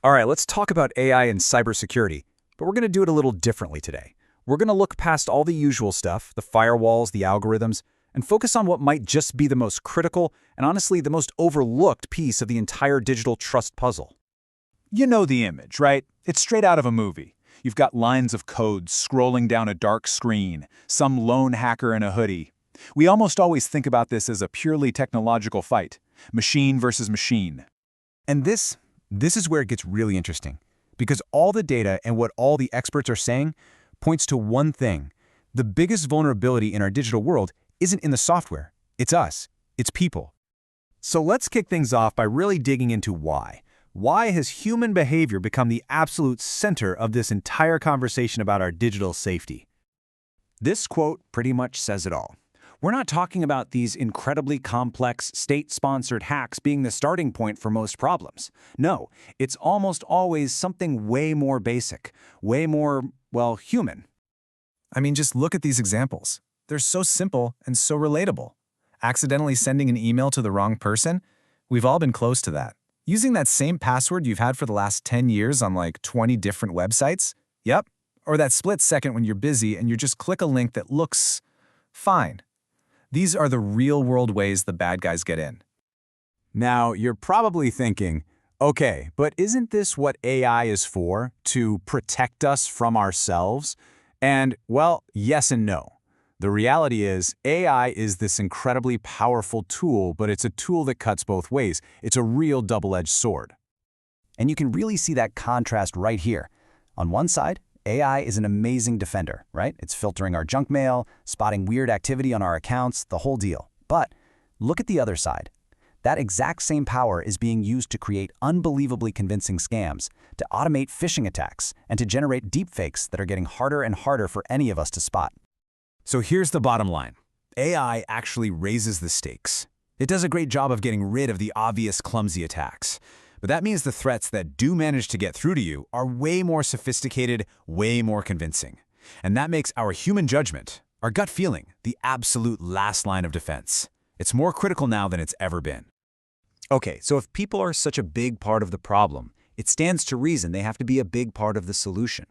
All right, let's talk about AI and cybersecurity, but we're going to do it a little differently today. We're going to look past all the usual stuff, the firewalls, the algorithms, and focus on what might just be the most critical and honestly the most overlooked piece of the entire digital trust puzzle. You know the image, right? It's straight out of a movie. You've got lines of code scrolling down a dark screen, some lone hacker in a hoodie. We almost always think about this as a purely technological fight, machine versus machine. And this is where it gets really interesting, because all the data and what all the experts are saying points to one thing. The biggest vulnerability in our digital world isn't in the software. It's us. It's people. So let's kick things off by really digging into why. Why has human behavior become the absolute center of this entire conversation about our digital safety? This quote pretty much says it all. We're not talking about these incredibly complex state-sponsored hacks being the starting point for most problems. No, it's almost always something way more basic, way more, well, human. I mean, just look at these examples. They're so simple and so relatable. Accidentally sending an email to the wrong person? We've all been close to that. Using that same password you've had for the last 10 years on like 20 different websites? Yep. Or that split second when you're busy and you just click a link that looks fine. These are the real-world ways the bad guys get in. Now, you're probably thinking, okay, but isn't this what AI is for, to protect us from ourselves? And, well, yes and no. The reality is, AI is this incredibly powerful tool, but it's a tool that cuts both ways. It's a real double-edged sword. And you can really see that contrast right here. On one side, AI is an amazing defender, right? It's filtering our junk mail, spotting weird activity on our accounts, the whole deal. But look at the other side. That exact same power is being used to create unbelievably convincing scams, to automate phishing attacks, and to generate deepfakes that are getting harder and harder for any of us to spot. So here's the bottom line. AI actually raises the stakes. It does a great job of getting rid of the obvious clumsy attacks. But that means the threats that do manage to get through to you are way more sophisticated, way more convincing. And that makes our human judgment, our gut feeling, the absolute last line of defense. It's more critical now than it's ever been. Okay, so if people are such a big part of the problem, it stands to reason they have to be a big part of the solution.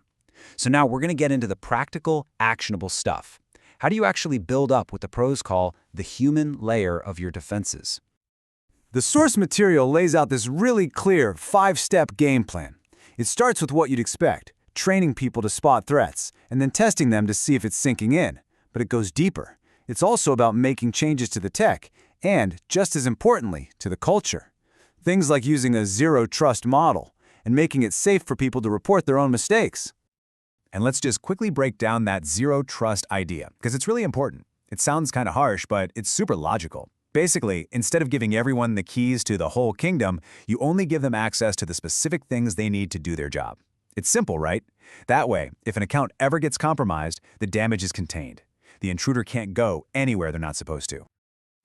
So now we're going to get into the practical, actionable stuff. How do you actually build up what the pros call the human layer of your defenses? The source material lays out this really clear 5-step game plan. It starts with what you'd expect, training people to spot threats, and then testing them to see if it's sinking in. But it goes deeper. It's also about making changes to the tech, and, just as importantly, to the culture. Things like using a zero-trust model, and making it safe for people to report their own mistakes. And let's just quickly break down that zero-trust idea, because it's really important. It sounds kind of harsh, but it's super logical. Basically, instead of giving everyone the keys to the whole kingdom, you only give them access to the specific things they need to do their job. It's simple, right? That way, if an account ever gets compromised, the damage is contained. The intruder can't go anywhere they're not supposed to.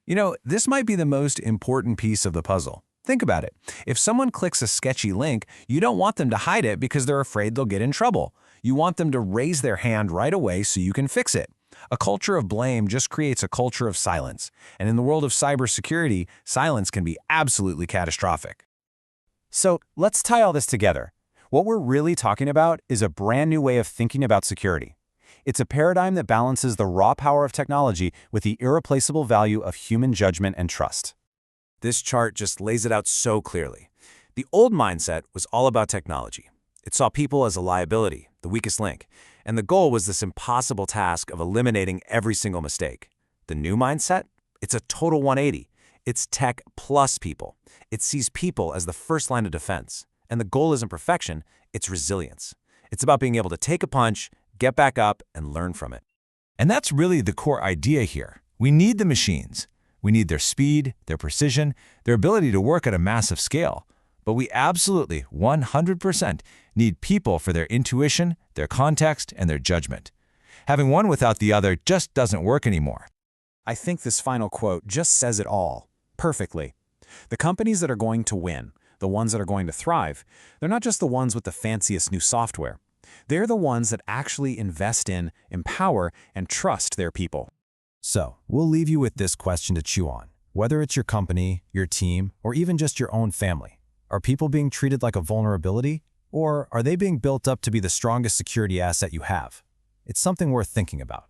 You know, this might be the most important piece of the puzzle. Think about it. If someone clicks a sketchy link, you don't want them to hide it because they're afraid they'll get in trouble. You want them to raise their hand right away so you can fix it. A culture of blame just creates a culture of silence. And in the world of cybersecurity, silence can be absolutely catastrophic. So let's tie all this together. What we're really talking about is a brand new way of thinking about security. It's a paradigm that balances the raw power of technology with the irreplaceable value of human judgment and trust. This chart just lays it out so clearly. The old mindset was all about technology. It saw people as a liability, the weakest link, and the goal was this impossible task of eliminating every single mistake. The new mindset? It's a total 180. It's tech plus people. It sees people as the first line of defense. And the goal isn't perfection, it's resilience. It's about being able to take a punch, get back up, and learn from it. And that's really the core idea here. We need the machines. We need their speed, their precision, their ability to work at a massive scale. But we absolutely, 100%, need people for their intuition, their context, and their judgment. Having one without the other just doesn't work anymore. I think this final quote just says it all, perfectly. The companies that are going to win, the ones that are going to thrive, they're not just the ones with the fanciest new software. They're the ones that actually invest in, empower, and trust their people. So, we'll leave you with this question to chew on. Whether it's your company, your team, or even just your own family, Are people being treated like a vulnerability, or are they being built up to be the strongest security asset you have? It's something worth thinking about.